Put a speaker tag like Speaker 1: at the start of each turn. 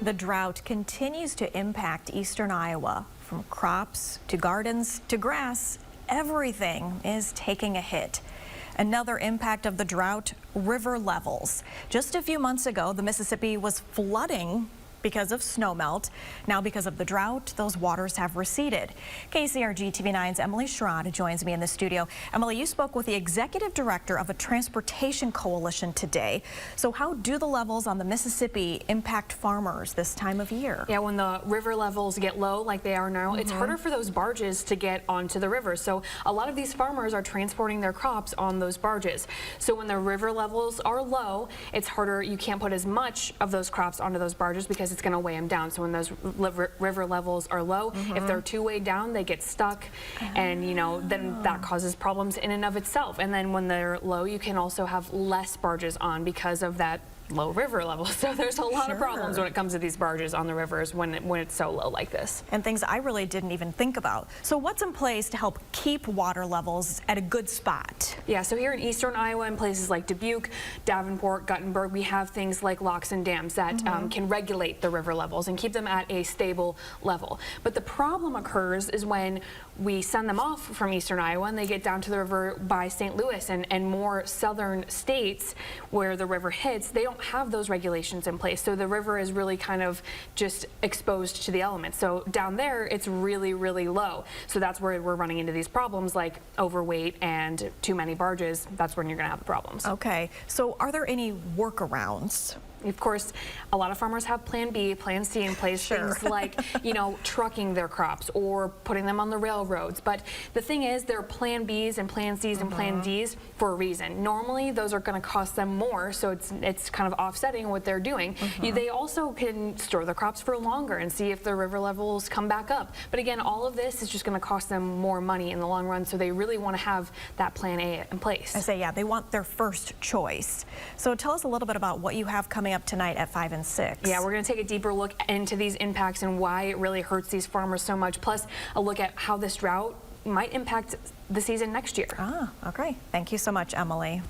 Speaker 1: The drought continues to impact eastern Iowa. From crops to gardens to grass, everything is taking a hit. Another impact of the drought, river levels. Just a few months ago, the Mississippi was flooding because of snowmelt. Now, because of the drought, those waters have receded. KCRG TV9's Emily Sherrod joins me in the studio. Emily, you spoke with the executive director of a transportation coalition today. So how do the levels on the Mississippi impact farmers this time of year?
Speaker 2: Yeah, when the river levels get low like they are now, it's harder for those barges to get onto the river. So a lot of these farmers are transporting their crops on those barges. So when the river levels are low, it's harder. You can't put as much of those crops onto those barges because it's going to weigh them down. So when those river levels are low, if they're too weighed down, they get stuck, and then that causes problems in and of itself. And then when they're low, you can also have less barges on because of that low river level. So there's a lot of problems when it comes to these barges on the rivers when it's so low like this.
Speaker 1: And things I really didn't even think about. So what's in place to help keep water levels at a good spot?
Speaker 2: Yeah, so here in eastern Iowa, in places like Dubuque, Davenport, Guttenberg, we have things like locks and dams that can regulate the river levels and keep them at a stable level. But the problem occurs is when we send them off from eastern Iowa and they get down to the river by St. Louis and more southern states where the river hits, they don't have those regulations in place. So the river is really kind of just exposed to the elements. So down there, it's really, really low. So that's where we're running into these problems like overweight and too many barges. That's when you're going to have the problems.
Speaker 1: Okay, so are there any workarounds?
Speaker 2: Of course, a lot of farmers have Plan B, Plan C in place, things like, trucking their crops or putting them on the railroads. But the thing is, there are Plan Bs and Plan Cs and Plan Ds for a reason. Normally, those are going to cost them more, so it's kind of offsetting what they're doing. They also can store the crops for longer and see if the river levels come back up. But again, all of this is just going to cost them more money in the long run, so they really want to have that Plan A in place.
Speaker 1: I say, yeah, they want their first choice. So tell us a little bit about what you have coming up tonight at 5 and 6.
Speaker 2: Yeah, we're going to take a deeper look into these impacts and why it really hurts these farmers so much, plus a look at how this drought might impact the season next year.
Speaker 1: Okay. Thank you so much, Emily.